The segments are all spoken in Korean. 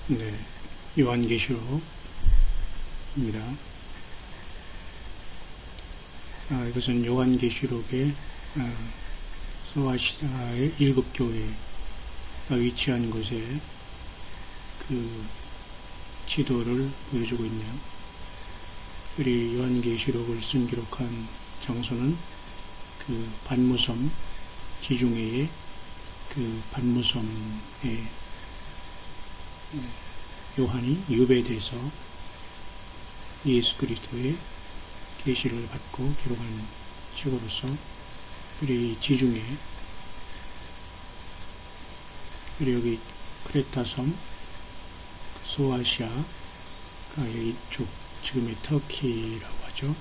네, 요한계시록입니다. 이것은 요한계시록의 소아시아의 7교회가 위치한 곳에 그 지도를 보여주고 있네요. 우리 요한계시록을 기록한 장소는 그 반무섬, 지중해의 그 반무섬에 요한이 유배돼서 예수 그리스도의 계시를 받고 기록한 책으로서 우리 지중해, 그리고 여기 크레타섬, 소아시아가 여기 쪽 지금의 터키라고 하죠.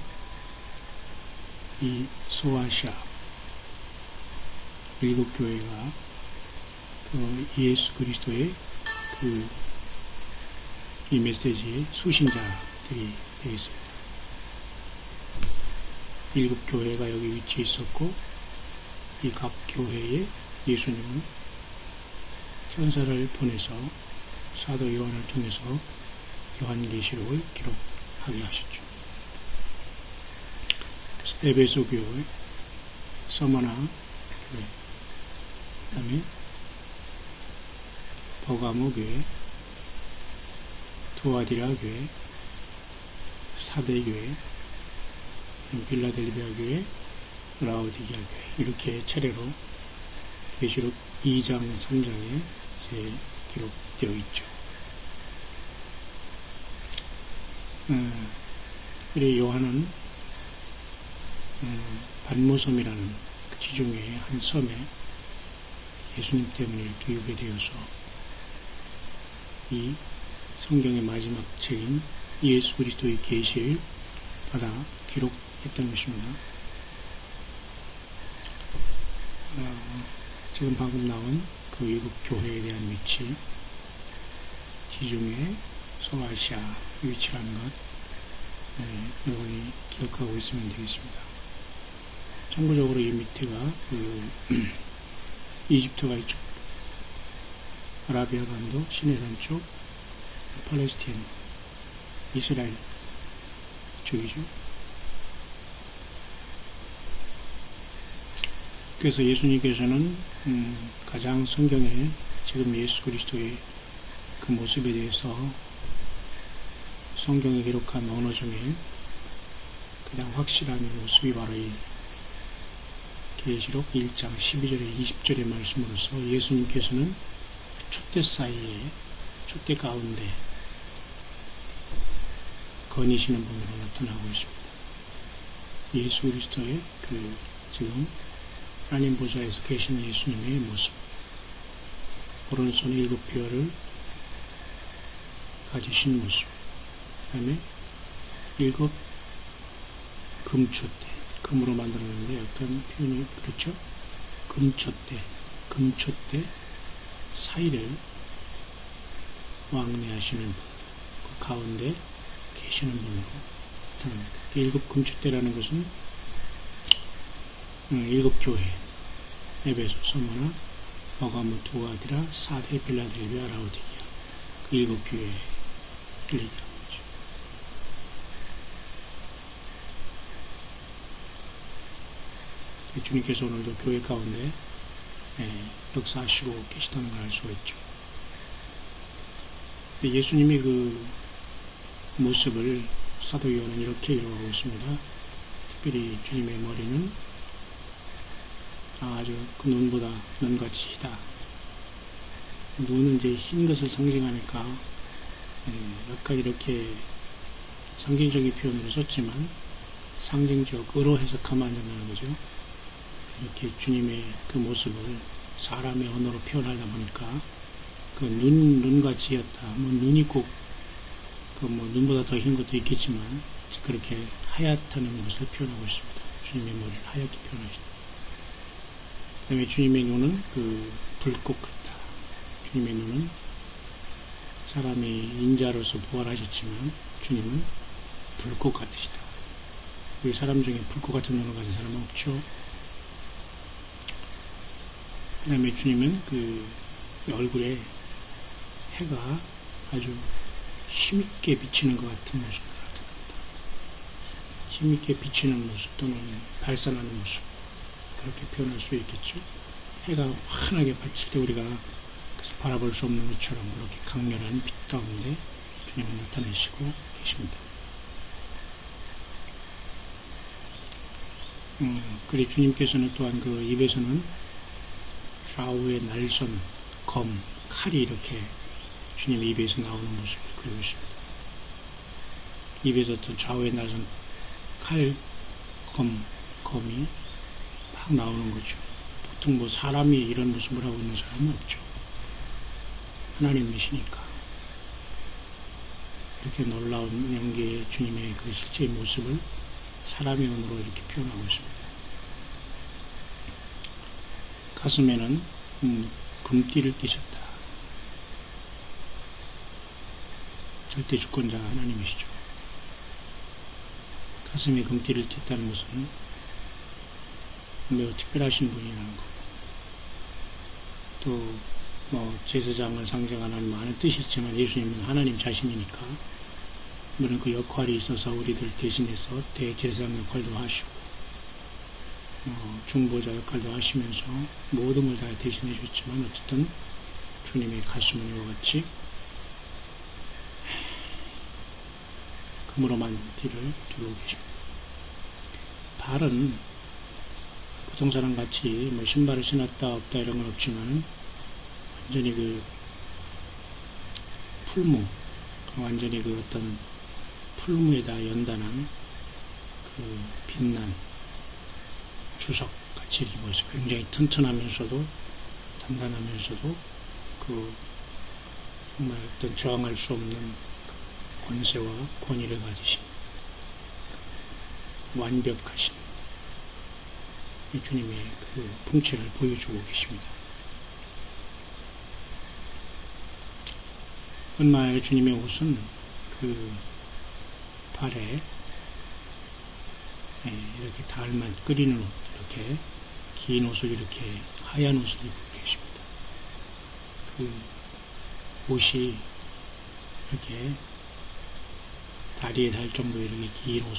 이 소아시아 7교회가 그 예수 그리스도의 이 메시지의 수신자들이 되겠습니다. 7교회가 여기 위치해 있었고, 이 각 교회에 예수님은 천사를 보내서 사도 요한을 통해서 요한계시록을 기록하게 하셨죠. 그래서 에베소 교회, 서머나 교회, 그 다음에 버가모 교회, 투아디라 교회, 사대 교회, 빌라델비아 교회, 라오디게아 교회, 이렇게 차례로 계시록 2장, 3장에 기록되어 있죠. 우리 요한은 반모섬이라는 그 지중해의 한 섬에 예수님 때문에 이렇게 유배되어서 이 성경의 마지막 책인 예수 그리스도의 계시를 받아 기록했던 것입니다. 지금 방금 나온 그 미국 교회에 대한 위치, 지중해, 소아시아 위치라는 것, 여러분이 기억하고 있으면 되겠습니다. 참고적으로 이 밑에가 이집트가 이쪽, 아라비아 반도, 시내산 쪽, 팔레스타인, 이스라엘 쪽이죠. 그래서 예수님께서는 가장 성경에 지금 예수 그리스도의 그 모습에 대해서 성경에 기록한 언어 중에 가장 확실한 모습이 바로 이 계시록 1장 12절에 20절의 말씀으로서 예수님께서는 촛대 사이에, 촛대 가운데 거니시는 분으로 나타나고 있습니다. 예수 그리스도의 그 지금 하나님 보좌에서 계신 예수님의 모습, 오른손에 7뼈를 가지신 모습, 그 다음에 7 금촛대, 금으로 만들었는데 어떤 표현이 그렇죠? 금촛대 사이를 왕래하시는 분, 그 가운데 계시는 분으로 나타납니다. 7 금촛대라는 것은 7교회, 에베소, 서머나, 버가모, 투아디라, 사대, 빌라델비아, 라오디게아, 그 7교회를 얘기하는 거죠. 주님께서 오늘도 교회 가운데 역사하시고 계시다는 걸 알 수가 있죠. 예수님의 그 모습을 사도 요한은 이렇게 이루어가고 있습니다. 특별히 주님의 머리는 아주 그 눈보다 눈같이 희다. 눈은 이제 흰 것을 상징하니까 약간 이렇게 상징적인 표현으로 썼지만 상징적으로 해석하면 안 된다는 거죠. 이렇게 주님의 그 모습을 사람의 언어로 표현하다 보니까 그 눈같이였다. 뭐 눈이 꼭 그 뭐 눈보다 더 흰 것도 있겠지만 그렇게 하얗다는 것을 표현하고 있습니다. 주님의 머리를 하얗게 표현하시다. 그 다음에 주님의 눈은 그 불꽃 같다. 주님의 눈은 사람이 인자로서 부활하셨지만 주님은 불꽃 같으시다. 우리 사람 중에 불꽃 같은 눈을 가진 사람은 없죠. 그 다음에 주님은 그 얼굴에 해가 아주 힘있게 비치는 것 같은 모습을 나타냅니다. 힘있게 비치는 모습 또는 발산하는 모습, 그렇게 표현할 수 있겠죠. 해가 환하게 비칠 때 우리가 바라볼 수 없는 것처럼 그렇게 강렬한 빛 가운데 주님을 나타내시고 계십니다. 그리고 주님께서는 또한 그 입에서는 좌우의 날선, 검, 칼이 이렇게 주님의 입에서 나오는 모습을 그리고 있습니다. 입에서 어떤 좌우의 날선, 칼, 검이 막 나오는 거죠. 보통 뭐 사람이 이런 모습을 하고 있는 사람은 없죠. 하나님이시니까. 이렇게 놀라운 연기의 주님의 그 실제의 모습을 사람의 눈으로 이렇게 표현하고 있습니다. 가슴에는 금띠를 띠셨다. 절대 주권자 하나님이시죠. 가슴에 금띠를 띠었다는 것은 매우 특별하신 분이라는 거. 또 제사장을 상징하는 많은 뜻이 있지만 예수님은 하나님 자신이니까 물론 그 역할이 있어서 우리들 대신해서 대제사장 역할도 하시고 중보자 역할도 하시면서 모든 걸 다 대신해 줬지만 어쨌든 주님의 가슴은 이와 같이 금으로 만든 띠를 두르고 계십니다. 발은 보통 사람 같이 신발을 신었다 없다 이런 건 없지만 완전히 그 풀무, 완전히 그 어떤 풀무에다 연단한 그 빛난 주석 같이 이렇게 보여서 굉장히 튼튼하면서도 단단하면서도 그 정말 어떤 저항할 수 없는 권세와 권위를 가지신 완벽하신 주님의 그 풍채를 보여주고 계십니다. 은마의 주님의 옷은 그 발에 이렇게 달만 끓이는 옷, 이렇게 긴 옷을 이렇게 하얀 옷을 입고 계십니다. 그 옷이 이렇게 다리에 닿을 정도 이렇게 긴 옷,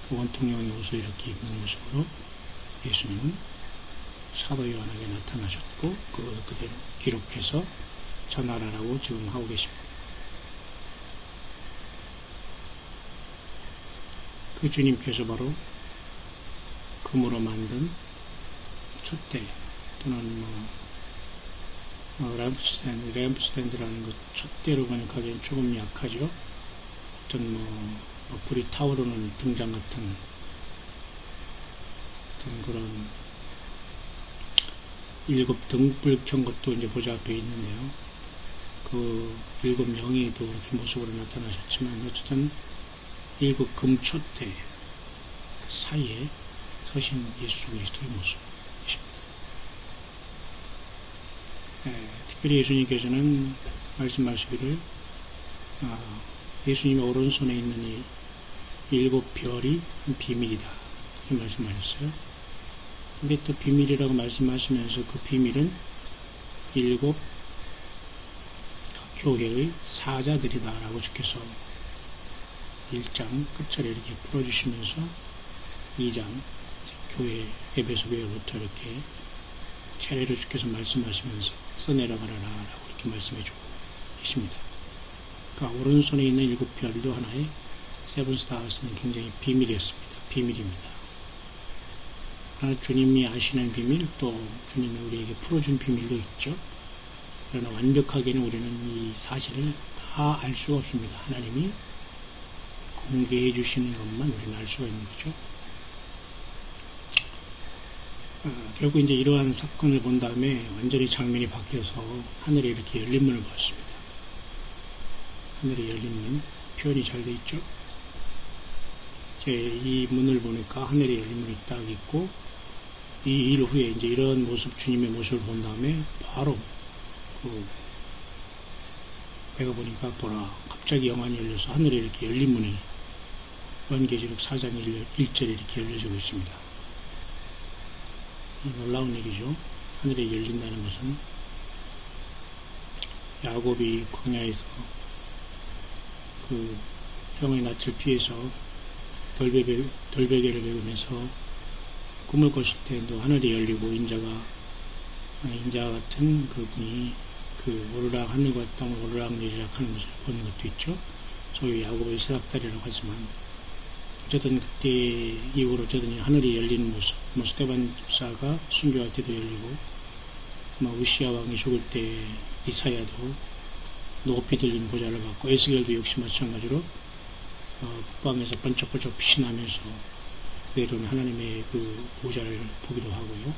그 원통형의 옷을 이렇게 입는 모습으로 예수님은 사도 요한에게 나타나셨고 그대로 기록해서 전하라라고 지금 하고 계십니다. 그 주님께서 바로 금으로 만든 촛대 또는 램프 스탠드라는 것, 촛대로 번역하기엔 조금 약하죠. 어떤 불이 타오르는 등잔 같은 어떤 그런 일곱 등불 켠 것도 이제 보좌 앞에 있는데요. 그 일곱 명의도 이렇게 모습으로 나타나셨지만 어쨌든 일곱 금촛대 그 사이에 서신 예수 그리스도의 모습이십니다. 특별히 예수님께서는 말씀하시기를 예수님의 오른손에 있는 이 일곱 별이 비밀이다 이렇게 말씀하셨어요. 근데 또 비밀이라고 말씀하시면서 그 비밀은 일곱 교회의 사자들이다 라고 적혀서 1장 끝자리에 이렇게 풀어주시면서 2장 교회 에베소 교회부터 이렇게 차례로 주께서 말씀하시면서 써내려가라라 라고 이렇게 말씀해주고 계십니다. 그러니까 오른손에 있는 일곱 별도 하나의 세븐스타스는 굉장히 비밀이었습니다. 비밀입니다. 그러나 주님이 아시는 비밀, 또 주님이 우리에게 풀어준 비밀도 있죠. 그러나 완벽하게는 우리는 이 사실을 다 알 수가 없습니다. 하나님이 공개해 주시는 것만 우리는 알 수가 있는 거죠. 결국 이제 이러한 사건을 본 다음에 완전히 장면이 바뀌어서 하늘에 이렇게 열린 문을 보았습니다. 하늘에 열린 문, 표현이 잘 돼 있죠. 이 문을 보니까 하늘에 열린 문이 딱 있고, 이 일 후에 이제 이런 모습, 주님의 모습을 본 다음에 바로 내가 보니까 갑자기 영안이 열려서 하늘에 이렇게 열린 문이 요한계시록 4장 1절에 이렇게 열려지고 있습니다. 놀라운 일이죠. 하늘에 열린다는 것은 야곱이 광야에서 그 형의 낯을 피해서 돌베개를 베으면서 꿈을 꿨을 때도 하늘이 열리고 인자 같은 그분이 그 오르락 하늘과 땅을 오르락 내리락 하는 것을 보는 것도 있죠. 소위 야곱의 세닥다리라고 하지만 어쨌든 그때 이후로 어쨌든 하늘이 열리는 모습, 스데반 집사가 순교할 때도 열리고 우시야 왕이 죽을 때 이사야도 높이 들린 보좌를 받고 에스겔도 역시 마찬가지로 북방에서 번쩍번쩍 빛이 나면서 내려오는 하나님의 그 보좌를 보기도 하고요.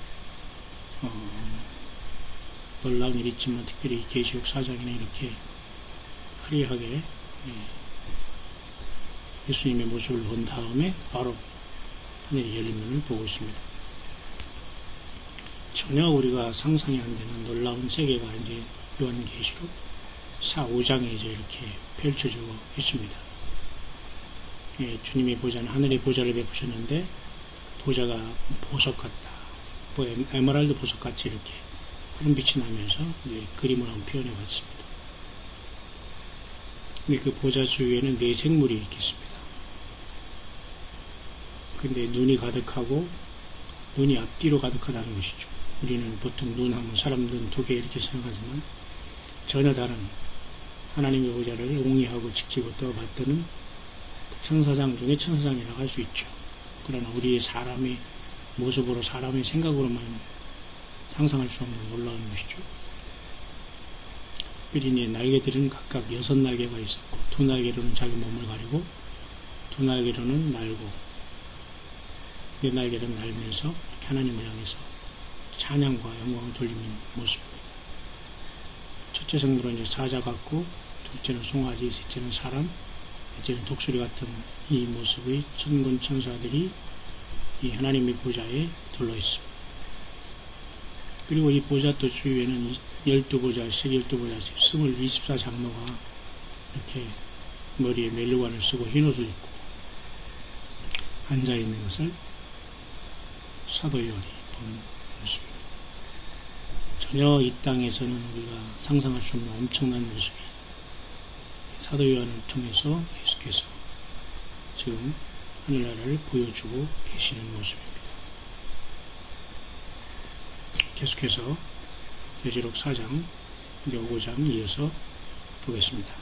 놀라운 일이 있지만 특별히 계시록 4장에는 이렇게 클리어하게 예수님의 모습을 본 다음에 바로 하늘이 열린 면을 보고 있습니다. 전혀 우리가 상상이 안 되는 놀라운 세계가 이제 요한계시록 4, 5장에 이제 이렇게 펼쳐지고 있습니다. 주님의 보좌는 하늘의 보좌를 베푸셨는데 보좌가 보석 같다. 에메랄드 보석 같이 이렇게 푸른 빛이 나면서 그림을 한번 표현해 봤습니다. 근데 그 보좌 주위에는 네 생물이 있겠습니다. 근데 눈이 가득하고 눈이 앞뒤로 가득하다는 것이죠. 우리는 보통 눈 하면 사람 눈 두 개 이렇게 생각하지만 전혀 다른 하나님의 보좌를 옹이하고 지키고 또 받드는 천사장 중에 천사장이라고 할 수 있죠. 그러나 우리의 사람의 모습으로 사람의 생각으로만 상상할 수 없는 놀라운 것이죠. 특별히 날개들은 각각 6날개가 있었고 2날개로는 자기 몸을 가리고 2날개로는 날고 4날개로는 날면서 하나님을 향해서 찬양과 영광을 돌리는 모습입니다. 첫째 생물은 사자 같고 둘째는 송아지, 셋째는 사람, 넷째는 독수리 같은 이 모습의 천군 천사들이 이 하나님의 보좌에 둘러 있습니다. 그리고 이 보좌 또 주위에는 12보좌씩 24장로가 이렇게 머리에 멜루관을 쓰고 흰옷을 입고 앉아있는 것을 사도 요한이 보는 모습입니다. 전혀 이 땅에서는 우리가 상상할 수 없는 엄청난 모습이 사도 요한을 통해서 계속해서 지금 하늘나라를 보여주고 계시는 모습입니다. 계속해서 계시록 4장, 5장 이어서 보겠습니다.